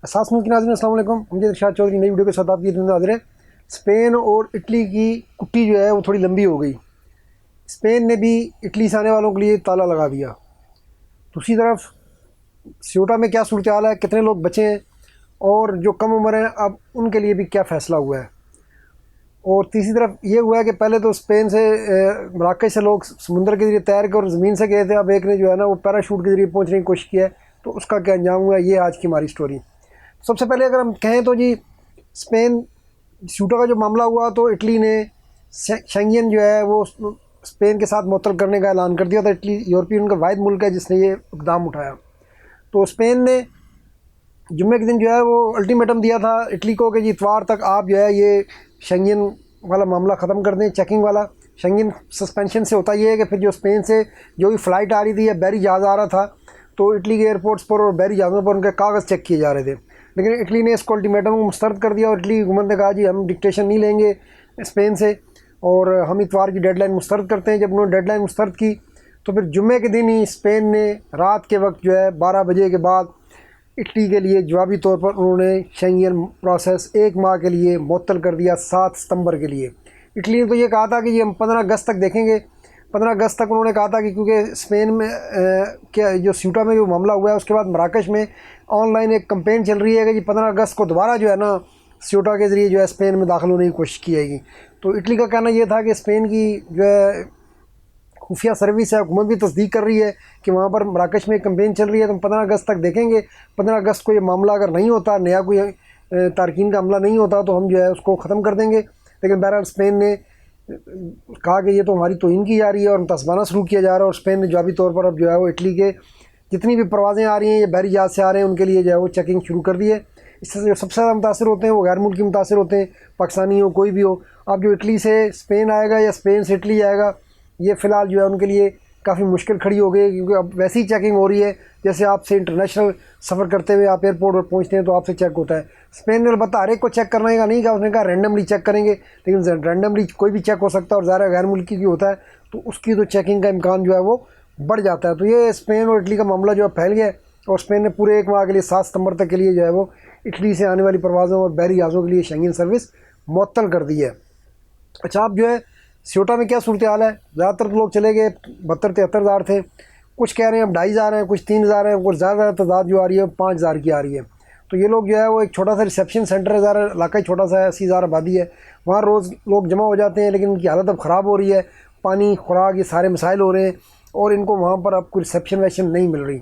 सास मुल्क के नाज़रीन अस्सलाम वालेकुम। मुझे इरशाद चौधरी नई वीडियो के साथ आपकी खिदमत में हाज़िर है। स्पेन और इटली की कुट्टी जो है वो थोड़ी लंबी हो गई। स्पेन ने भी इटली से आने वालों के लिए ताला लगा दिया। दूसरी तरफ स्योटा में क्या सूरत हाल है, कितने लोग बचे हैं और जो कम उम्र हैं अब उनके लिए भी क्या फ़ैसला हुआ है। और तीसरी तरफ ये हुआ है कि पहले तो स्पेन से मराकश से लोग समुंदर के ज़रिए तैर कर और ज़मीन से गए थे, अब एक ने जो है ना वो पैराशूट के ज़रिए पहुँचने की कोशिश की है। तो उसका क्या अंजाम हुआ, ये आज की हमारी स्टोरी। सबसे पहले अगर हम कहें तो जी, स्पेन शूटर का जो मामला हुआ तो इटली ने शेंगेन जो है वो स्पेन के साथ मुअत्तल करने का ऐलान कर दिया था। इटली यूरोपीय यूनियन का वाहिद मुल्क है जिसने ये इकदाम उठाया। तो स्पेन ने जुम्मे के दिन जो है वो अल्टीमेटम दिया था इटली को कि जी इतवार तक आप जो है ये शेंगेन वाला मामला ख़त्म कर दें, चेकिंग वाला। शेंगेन सस्पेंशन से होता ये है कि फिर जो स्पेन से जो भी फ़्लाइट आ रही थी या बहरी जहाज़ आ रहा था तो इटली के एयरपोर्ट्स पर और बहरी जहाज़ों पर उनके कागज़ चेक किए जा रहे थे। लेकिन इटली ने इसको अल्टीमेटम को मुस्तरद कर दिया और इटली हुकूमत ने कहा जी हम डिक्टेशन नहीं लेंगे स्पेन से और हम इतवार की डेडलाइन मुस्तरद करते हैं। जब उन्होंने डेडलाइन मुस्तरद की तो फिर जुम्मे के दिन ही स्पेन ने रात के वक्त जो है 12 बजे के बाद इटली के लिए जवाबी तौर पर उन्होंने शेंगेन प्रोसेस 1 माह के लिए मुअत्तल कर दिया, 7 सितंबर के लिए। इटली ने तो ये कहा था कि ये हम 15 अगस्त तक देखेंगे। 15 अगस्त तक उन्होंने कहा था कि क्योंकि स्पेन में क्या जो स्यूटा में जो मामला हुआ है उसके बाद मराकश में ऑनलाइन एक कंपेन चल रही है कि जी 15 अगस्त को दोबारा जो है ना स्यूटा के ज़रिए जो है स्पेन में दाखिल होने की कोशिश की जाएगी। तो इटली का कहना ये था कि स्पेन की जो है खुफिया सर्विस है, हुकूमत भी तस्दीक कर रही है कि वहाँ पर मराकश में कंपेन चल रही है, तो हम 15 अगस्त तक देखेंगे। 15 अगस्त को ये मामला अगर नहीं होता, नया कोई तारकीन का हमला नहीं होता तो हम जो है उसको ख़त्म कर देंगे। लेकिन बहरहाल स्पेन ने कहा कि ये तो हमारी तौहीन की जा रही है और तस्बाना शुरू किया जा रहा है। और स्पेन ने जवाबी तौर पर अब जो है वो इटली के जितनी भी परवाज़ें आ रही हैं ये बहरी जहाज़ से आ रहे हैं उनके लिए जो है वो चेकिंग शुरू कर दी है। इससे जो सबसे ज़्यादा मुतासर होते हैं वो गैर मुल्की मुतासर होते हैं, पाकिस्तानी हो कोई भी हो। अब जो इटली से स्पेन आएगा या स्पेन से इटली आएगा ये फ़िलहाल जो है उनके लिए काफ़ी मुश्किल खड़ी हो गई, क्योंकि अब वैसी ही चेकिंग हो रही है जैसे आपसे इंटरनेशनल सफ़र करते हुए आप एयरपोर्ट पर पहुंचते हैं तो आपसे चेक होता है। स्पेन ने अलबत्ता हर एक को चेक करने का नहीं कहा, उसने कहा रैंडमली चेक करेंगे। लेकिन रैंडमली कोई भी चेक हो सकता है और ज़्यादा गैर मुल्की की होता है तो उसकी तो चेकिंग का इम्कान जो है वो बढ़ जाता है। तो ये स्पेन और इटली का मामला जो है फैल गया है और स्पेन ने पूरे 1 माह के लिए 7 सितंबर तक के लिए जो है वो इटली से आने वाली परवाज़ों और बहरी जहाज़ों के लिए शेंगेन सर्विस मुअत्तल कर दी है। अच्छा, अब जो है स्योटा में क्या सूरत हाल है। ज़्यादातर लोग चले गए, 72-73 हज़ार थे। कुछ कह रहे हैं अब 2,500 हैं, कुछ 3,000 हैं, कुछ ज़्यादा तादाद जो आ रही है 5,000 की आ रही है। तो ये लोग जो है वो एक छोटा सा रिसेप्शन सेंटर है, ज़्यादा इलाका ही छोटा सा है, 80,000 आबादी है, वहाँ रोज़ लोग जमा हो जाते हैं। लेकिन उनकी हालत अब ख़राब हो रही है, पानी खुराक ये सारे मसाइल हो रहे हैं और इनको वहाँ पर अब कोई रिसेप्शन वेक्शन नहीं मिल रही।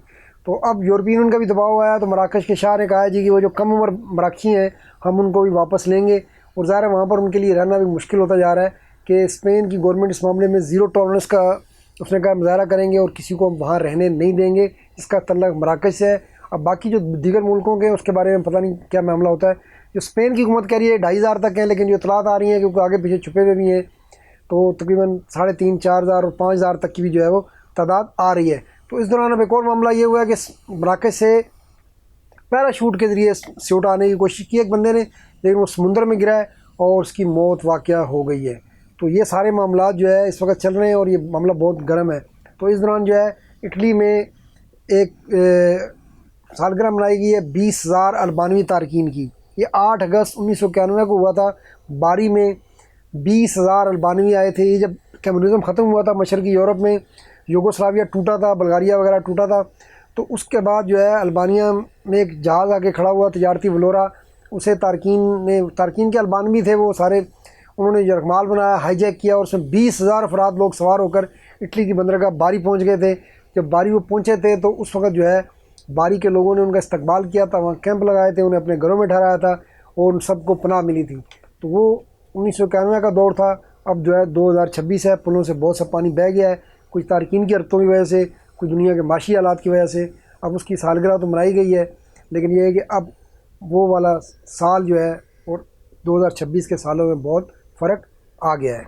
तो अब यूरोपियन यूनियन का भी दबाव आया तो मराकश के शाह ने कहा है जी कि वो जो कम उम्र मराठी हैं हम उनको भी वापस लेंगे। और ज़ाहिर है वहाँ पर उनके लिए रहना भी मुश्किल होता जा रहा है कि स्पेन की गवर्नमेंट इस मामले में ज़ीरो टॉलरेंस का उसने कहा मुजाहरा करेंगे और किसी को वहाँ रहने नहीं देंगे। इसका तल्लक मराकश से है। अब बाकी जो दीगर मुल्कों के उसके बारे में पता नहीं क्या मामला होता है। जो स्पेन की हुकूमत कह रही है 2,500 तक है, लेकिन जो इतलात आ रही हैं क्योंकि आगे पीछे छुपे हुए भी हैं तो तकरीबन 3,500-4,000 और 5,000 तक की भी जो है वो तादाद आ रही है। तो इस दौरान अब एक और मामला ये हुआ है कि मराकश से पैराशूट के ज़रिए स्योटा आने की कोशिश की एक बंदे ने, लेकिन वो समुंदर में गिरा है और उसकी मौत वाक़या हो गई है। तो ये सारे मामला जो है इस वक्त चल रहे हैं और ये मामला बहुत गर्म है। तो इस दौरान जो है इटली में एक सालगिरह मनाई गई है 20,000 अल्बानवी तारकीन की। ये 8 अगस्त 1991 को हुआ था। बारी में 20,000 अल्बानवी आए थे। ये जब कम्युनिज़म ख़त्म हुआ था मशरक़ी यूरोप में, यूगोस्लाविया टूटा था, बल्गारिया वगैरह टूटा था, तो उसके बाद जो है अल्बानिया में एक जहाज़ आके खड़ा हुआ तजारती वलोरा, उसे तारकीन के अल्बानवी थे वो सारे, उन्होंने यरगमाल बनाया, हाईजैक किया और उसमें 20,000 अफराद लोग सवार होकर इटली की बंदरगाह बारी पहुंच गए थे। जब बारी वो पहुंचे थे तो उस वक्त जो है बारी के लोगों ने उनका इस्तकबाल किया था, वहाँ कैंप लगाए थे, उन्हें अपने घरों में ठहराया था और उन सबको पनाह मिली थी। तो वो 1991 का दौर था। अब जो है 2026 है, पुलों से बहुत सा पानी बह गया है, कुछ तारकीन की हरकतों की वजह से, कुछ दुनिया के माशी हालात की वजह से। अब उसकी सालगिरह तो मनाई गई है, लेकिन यह है कि अब वो वाला साल जो है और 2026 के सालों में बहुत फ़र्क आ गया है।